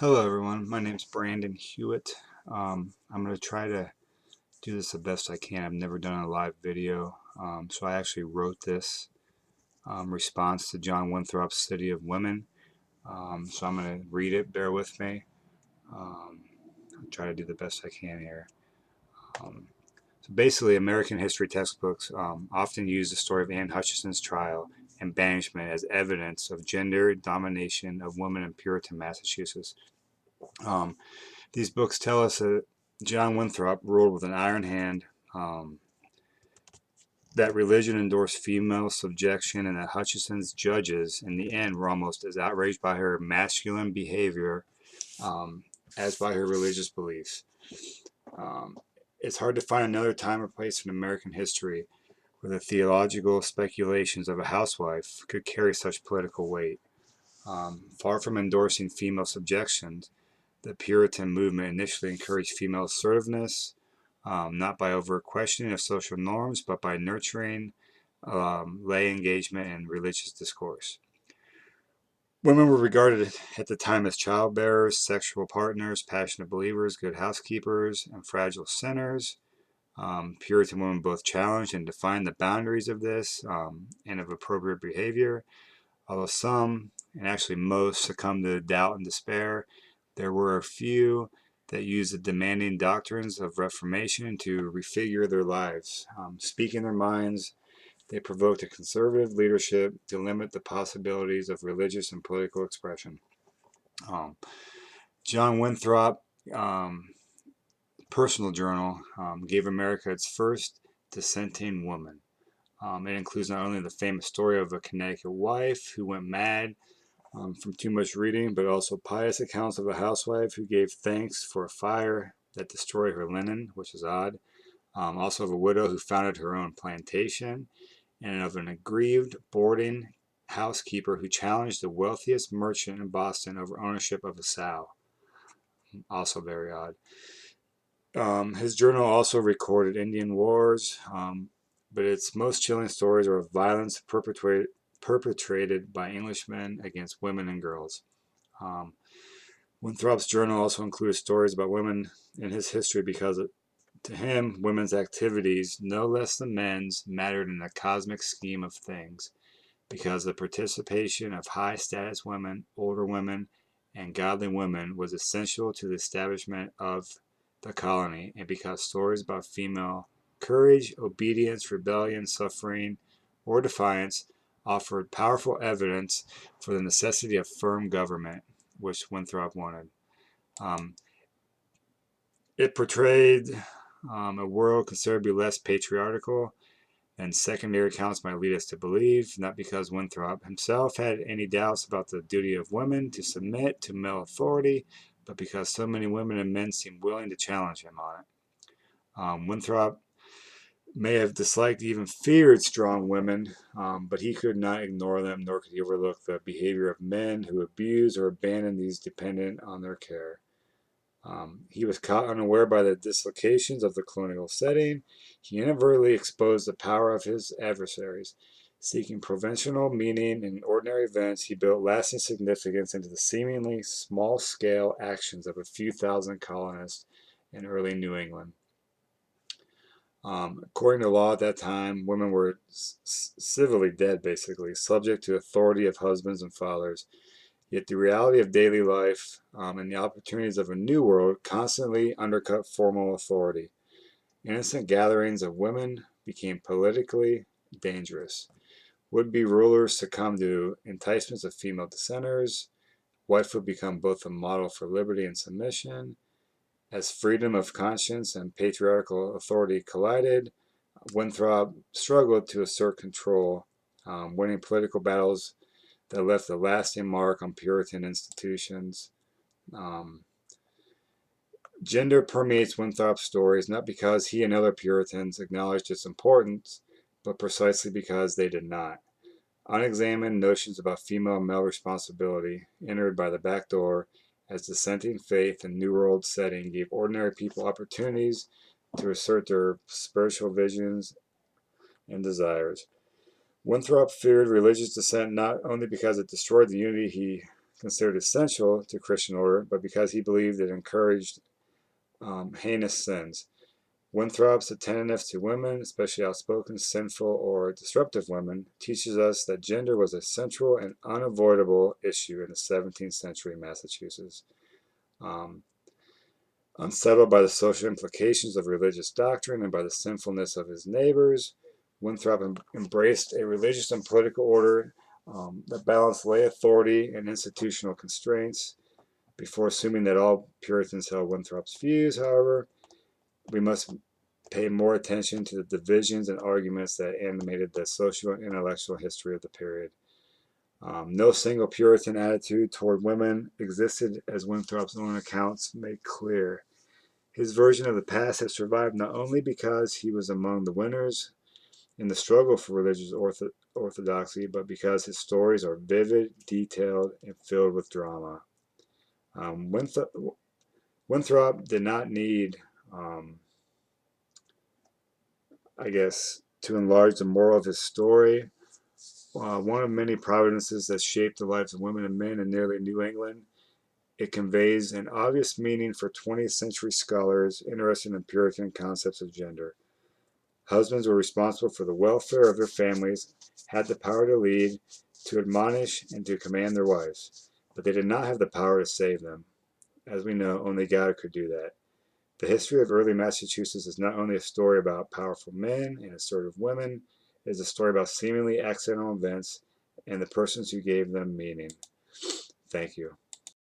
Hello everyone, my name's Brandon Hewitt. I'm going to try to do this the best I can. I've never done a live video, so I actually wrote this response to John Winthrop's City of Women. So I'm going to read it, bear with me. I'll try to do the best I can here. Um, so basically, American history textbooks often use the story of Anne Hutchinson's trial and banishment as evidence of gender domination of women in Puritan Massachusetts. Um, These books tell us that John Winthrop ruled with an iron hand, um, that religion endorsed female subjection, and that Hutchinson's judges, in the end, were almost as outraged by her masculine behavior um, as by her religious beliefs. Um, it's hard to find another time or place in American history where the theological speculations of a housewife could carry such political weight. Far from endorsing female subjection, the Puritan movement initially encouraged female assertiveness, not by overt questioning of social norms, but by nurturing lay engagement and religious discourse. Women were regarded at the time as childbearers, sexual partners, passionate believers, good housekeepers, and fragile sinners. Puritan women both challenged and defined the boundaries of this and of appropriate behavior. Although some, and actually most, succumbed to doubt and despair, there were a few that used the demanding doctrines of Reformation to refigure their lives. Speaking their minds, they provoked a conservative leadership to limit the possibilities of religious and political expression. Um, John Winthrop, um, personal journal, gave America its first dissenting woman. It includes not only the famous story of a Connecticut wife who went mad from too much reading, but also pious accounts of a housewife who gave thanks for a fire that destroyed her linen, which is odd. Also of a widow who founded her own plantation, and of an aggrieved boarding housekeeper who challenged the wealthiest merchant in Boston over ownership of a sow. Also very odd. His journal also recorded Indian wars, but its most chilling stories are of violence perpetrated by Englishmen against women and girls. Um, Winthrop's journal also included stories about women in his history because, to him, women's activities, no less than men's, mattered in the cosmic scheme of things, because the participation of high status women, older women, and godly women was essential to the establishment of the colony, and because stories about female courage, obedience, rebellion, suffering, or defiance offered powerful evidence for the necessity of firm government, which Winthrop wanted. Um, it portrayed a world considered to be less patriarchal than secondary accounts might lead us to believe, not because Winthrop himself had any doubts about the duty of women to submit to male authority, but because so many women and men seemed willing to challenge him on it. Winthrop may have disliked, even feared strong women, but he could not ignore them, nor could he overlook the behavior of men who abused or abandoned these dependent on their care. He was caught unaware by the dislocations of the colonial setting. He inadvertently exposed the power of his adversaries. Seeking provincial meaning in ordinary events, he built lasting significance into the seemingly small scale actions of a few thousand colonists in early New England. According to law at that time, women were civilly dead, basically, subject to authority of husbands and fathers. Yet the reality of daily life and the opportunities of a new world constantly undercut formal authority. Innocent gatherings of women became politically dangerous. Would-be rulers succumbed to enticements of female dissenters. Wife would become both a model for liberty and submission. As freedom of conscience and patriarchal authority collided, Winthrop struggled to assert control, winning political battles that left a lasting mark on Puritan institutions. Um, Gender permeates Winthrop's stories not because he and other Puritans acknowledged its importance, but precisely because they did not. Unexamined notions about female-male responsibility entered by the back door as dissenting faith in New World setting gave ordinary people opportunities to assert their spiritual visions and desires. Winthrop feared religious dissent not only because it destroyed the unity he considered essential to Christian order, but because he believed it encouraged heinous sins. Winthrop's attentiveness to women, especially outspoken, sinful, or disruptive women, teaches us that gender was a central and unavoidable issue in the 17th century Massachusetts. Um, Unsettled by the social implications of religious doctrine and by the sinfulness of his neighbors, Winthrop embraced a religious and political order that balanced lay authority and institutional constraints. Before assuming that all Puritans held Winthrop's views, however, we must pay more attention to the divisions and arguments that animated the social and intellectual history of the period. No single Puritan attitude toward women existed, as Winthrop's own accounts make clear. His version of the past has survived not only because he was among the winners in the struggle for religious orthodoxy, but because his stories are vivid, detailed, and filled with drama. Winthrop did not need, to enlarge the moral of his story. One of many providences that shaped the lives of women and men in nearly New England, it conveys an obvious meaning for 20th century scholars interested in Puritan concepts of gender. Husbands were responsible for the welfare of their families, had the power to lead, to admonish, and to command their wives, but they did not have the power to save them. As we know, only God could do that. The history of early Massachusetts is not only a story about powerful men and assertive women, it is a story about seemingly accidental events and the persons who gave them meaning. Thank you.